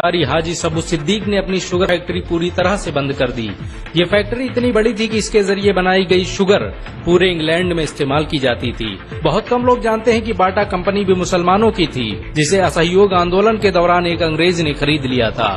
हाजी सबू सिद्दीक ने अपनी शुगर फैक्ट्री पूरी तरह से बंद कर दी। ये फैक्ट्री इतनी बड़ी थी कि इसके जरिए बनाई गई शुगर पूरे इंग्लैंड में इस्तेमाल की जाती थी। बहुत कम लोग जानते हैं कि बाटा कंपनी भी मुसलमानों की थी, जिसे असहयोग आंदोलन के दौरान एक अंग्रेज ने खरीद लिया था।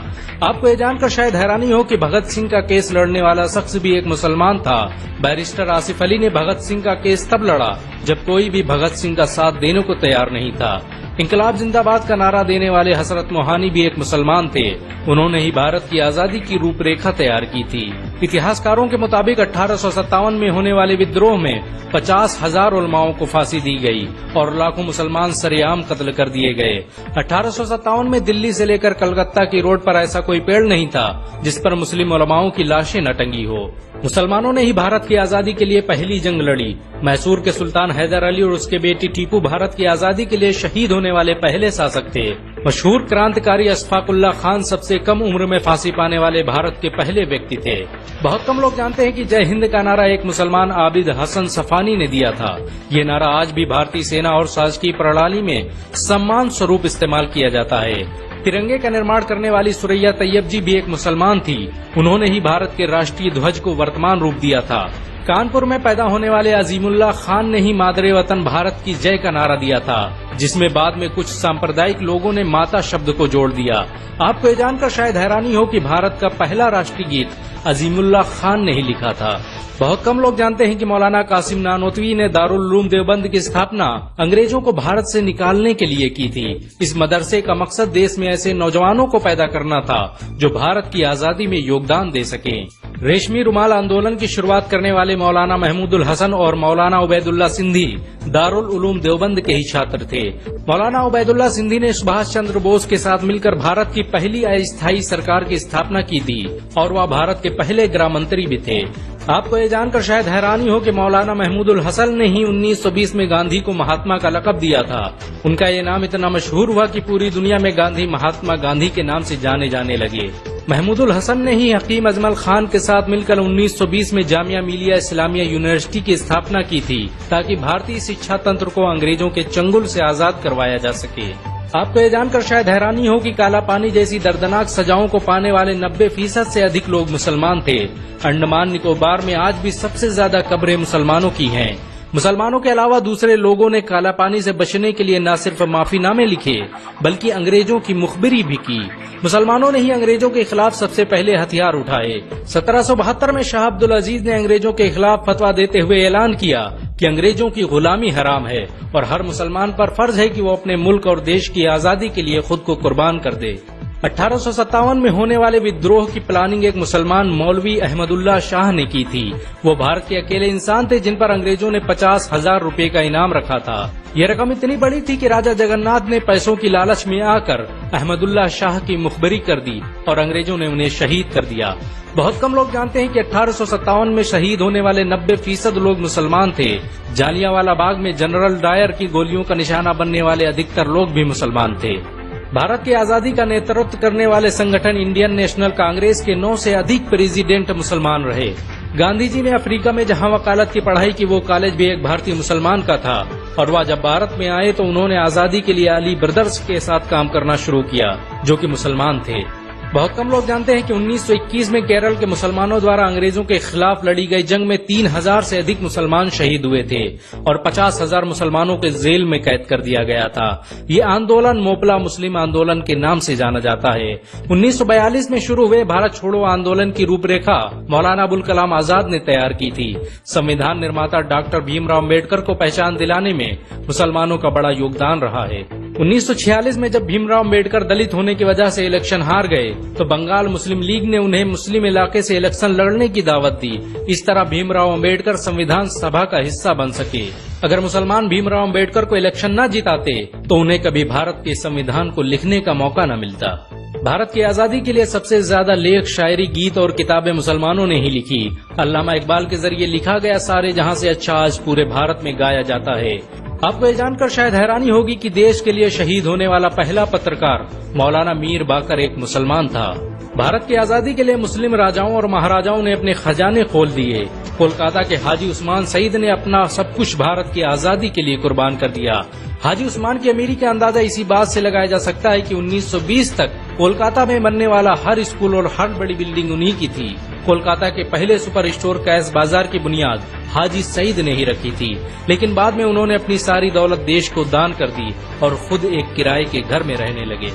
आपको ये जानकर शायद हैरानी हो कि भगत सिंह का केस लड़ने वाला शख्स भी एक मुसलमान था। बैरिस्टर आसिफ अली ने भगत सिंह का केस तब लड़ा जब कोई भी भगत सिंह का साथ देने को तैयार नहीं था। इंकलाब जिंदाबाद का नारा देने वाले हसरत मोहानी भी एक मुसलमान थे। उन्होंने ही भारत की आजादी की रूपरेखा तैयार की थी। इतिहासकारों के मुताबिक 1857 में होने वाले विद्रोह में 50,000 उलमाओं को फांसी दी गई और लाखों मुसलमान सरेआम कत्ल कर दिए गए। 1857 में दिल्ली से लेकर कलकत्ता की रोड पर ऐसा कोई पेड़ नहीं था जिस पर मुस्लिम उलमाओं की लाशें न टंगी हो। मुसलमानों ने ही भारत की आजादी के लिए पहली जंग लड़ी। मैसूर के सुल्तान हैदर अली और उसके बेटी टीपू भारत की आजादी के लिए शहीद होने वाले पहले शासक थे। मशहूर क्रांतिकारी अशफाकुल्लाह खान सबसे कम उम्र में फांसी पाने वाले भारत के पहले व्यक्ति थे। बहुत कम लोग जानते हैं कि जय हिंद का नारा एक मुसलमान आबिद हसन सफानी ने दिया था। ये नारा आज भी भारतीय सेना और शासकीय प्रणाली में सम्मान स्वरूप इस्तेमाल किया जाता है। तिरंगे का निर्माण करने वाली सुरैया तैयब जी भी एक मुसलमान थी। उन्होंने ही भारत के राष्ट्रीय ध्वज को वर्तमान रूप दिया था। कानपुर में पैदा होने वाले अजीमुल्लाह खान ने ही मादरे वतन भारत की जय का नारा दिया था, जिसमें बाद में कुछ सांप्रदायिक लोगों ने माता शब्द को जोड़ दिया। आपको ये जानकर शायद हैरानी हो कि भारत का पहला राष्ट्रीय गीत अजीमुल्लाह खान ने ही लिखा था। बहुत कम लोग जानते हैं कि मौलाना कासिम नानोतवी ने दारुल उलूम देवबंद की स्थापना अंग्रेजों को भारत से निकालने के लिए की थी। इस मदरसे का मकसद देश में ऐसे नौजवानों को पैदा करना था जो भारत की आजादी में योगदान दे सकें। रेशमी रुमाल आंदोलन की शुरुआत करने वाले मौलाना महमूदुल हसन और मौलाना उबैदुल्ला सिंधी दारुल उलूम देवबंद के ही छात्र थे। मौलाना उबैदुल्ला सिंधी ने सुभाष चंद्र बोस के साथ मिलकर भारत की पहली अस्थायी सरकार की स्थापना की थी और वह भारत के पहले गृह मंत्री भी थे। आपको ये जानकर शायद हैरानी हो कि मौलाना महमूदुल हसन ने ही 1920 में गांधी को महात्मा का लक़ब दिया था। उनका ये नाम इतना मशहूर हुआ कि पूरी दुनिया में गांधी महात्मा गांधी के नाम से जाने जाने लगे। महमूदुल हसन ने ही हकीम अजमल खान के साथ मिलकर 1920 में जामिया मिलिया इस्लामिया यूनिवर्सिटी की स्थापना की थी, ताकि भारतीय शिक्षा तंत्र को अंग्रेजों के चंगुल से आजाद करवाया जा सके। आपको ये जानकर शायद हैरानी हो कि काला पानी जैसी दर्दनाक सजाओं को पाने वाले 90% से अधिक लोग मुसलमान थे। अंडमान निकोबार में आज भी सबसे ज्यादा कब्रें मुसलमानों की हैं। मुसलमानों के अलावा दूसरे लोगों ने काला पानी से बचने के लिए न सिर्फ माफीनामे लिखे बल्कि अंग्रेजों की मुखबिरी भी की। मुसलमानों ने ही अंग्रेजों के खिलाफ सबसे पहले हथियार उठाए। 1772 में शाह अब्दुल अजीज ने अंग्रेजों के खिलाफ फतवा देते हुए ऐलान किया कि अंग्रेजों की गुलामी हराम है और हर मुसलमान पर फर्ज है कि वो अपने मुल्क और देश की आजादी के लिए खुद को कुर्बान कर दे। 1857 में होने वाले विद्रोह की प्लानिंग एक मुसलमान मौलवी अहमदुल्ला शाह ने की थी। वो भारत के अकेले इंसान थे जिन पर अंग्रेजों ने 50,000 रुपए का इनाम रखा था। ये रकम इतनी बड़ी थी कि राजा जगन्नाथ ने पैसों की लालच में आकर अहमदुल्ला शाह की मुखबरी कर दी और अंग्रेजों ने उन्हें शहीद कर दिया। बहुत कम लोग जानते हैं कि 1857 में शहीद होने वाले 90% लोग मुसलमान थे। जालियांवाला बाग में जनरल डायर की गोलियों का निशाना बनने वाले अधिकतर लोग भी मुसलमान थे। भारत की आजादी का नेतृत्व करने वाले संगठन इंडियन नेशनल कांग्रेस के 9 से अधिक प्रेसिडेंट मुसलमान रहे। गांधी जी ने अफ्रीका में जहां वकालत की पढ़ाई की, वो कॉलेज भी एक भारतीय मुसलमान का था और वह जब भारत में आए तो उन्होंने आजादी के लिए अली ब्रदर्स के साथ काम करना शुरू किया, जो कि मुसलमान थे। बहुत कम लोग जानते हैं कि 1921 में केरल के मुसलमानों द्वारा अंग्रेजों के खिलाफ लड़ी गई जंग में 3000 से अधिक मुसलमान शहीद हुए थे और 50,000 मुसलमानों के जेल में कैद कर दिया गया था। ये आंदोलन मोपला मुस्लिम आंदोलन के नाम से जाना जाता है। 1942 में शुरू हुए भारत छोड़ो आंदोलन की रूपरेखा मौलाना अबुल कलाम आजाद ने तैयार की थी। संविधान निर्माता डॉक्टर भीमराव अम्बेडकर को पहचान दिलाने में मुसलमानों का बड़ा योगदान रहा है। 1946 में जब भीमराव अम्बेडकर दलित होने की वजह से इलेक्शन हार गए तो बंगाल मुस्लिम लीग ने उन्हें मुस्लिम इलाके से इलेक्शन लड़ने की दावत दी। इस तरह भीमराव अम्बेडकर संविधान सभा का हिस्सा बन सके। अगर मुसलमान भीमराव अम्बेडकर को इलेक्शन न जिताते तो उन्हें कभी भारत के संविधान को लिखने का मौका न मिलता। भारत की आजादी के लिए सबसे ज्यादा लेख, शायरी, गीत और किताबें मुसलमानों ने ही लिखी। अल्लामा इकबाल के जरिए लिखा गया सारे जहां से अच्छा आज पूरे भारत में गाया जाता है। आपको ये जानकर शायद हैरानी होगी कि देश के लिए शहीद होने वाला पहला पत्रकार मौलाना मीर बाकर एक मुसलमान था। भारत की आजादी के लिए मुस्लिम राजाओं और महाराजाओं ने अपने खजाने खोल दिए। कोलकाता के हाजी उस्मान सईद ने अपना सब कुछ भारत की आजादी के लिए कुर्बान कर दिया। हाजी उस्मान की अमीरी का अंदाजा इसी बात से लगाया जा सकता है कि 1920 तक कोलकाता में बनने वाला हर स्कूल और हर बड़ी बिल्डिंग उन्हीं की थी। कोलकाता के पहले सुपर स्टोर कैश बाजार की बुनियाद हाजी सईद ने ही रखी थी, लेकिन बाद में उन्होंने अपनी सारी दौलत देश को दान कर दी और खुद एक किराए के घर में रहने लगे।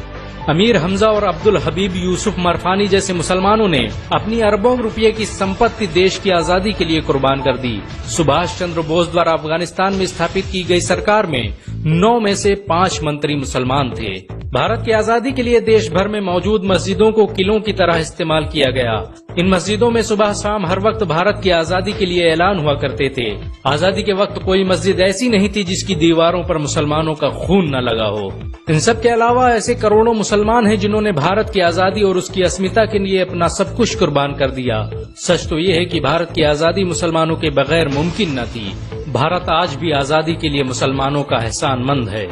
अमीर हमजा और अब्दुल हबीब यूसुफ मरफानी जैसे मुसलमानों ने अपनी अरबों रुपये की संपत्ति देश की आजादी के लिए कुर्बान कर दी। सुभाष चंद्र बोस द्वारा अफगानिस्तान में स्थापित की गई सरकार में 9 में से 5 मंत्री मुसलमान थे। भारत की आजादी के लिए देश भर में मौजूद मस्जिदों को किलों की तरह इस्तेमाल किया गया। इन मस्जिदों में सुबह शाम हर वक्त भारत की आजादी के लिए ऐलान हुआ करते थे। आजादी के वक्त कोई मस्जिद ऐसी नहीं थी जिसकी दीवारों पर मुसलमानों का खून न लगा हो। इन सब के अलावा ऐसे करोड़ों मुसलमान हैं जिन्होंने भारत की आजादी और उसकी अस्मिता के लिए अपना सब कुछ कुर्बान कर दिया। सच तो ये है कि भारत की आजादी मुसलमानों के बगैर मुमकिन न थी। भारत आज भी आजादी के लिए मुसलमानों का एहसानमंद है।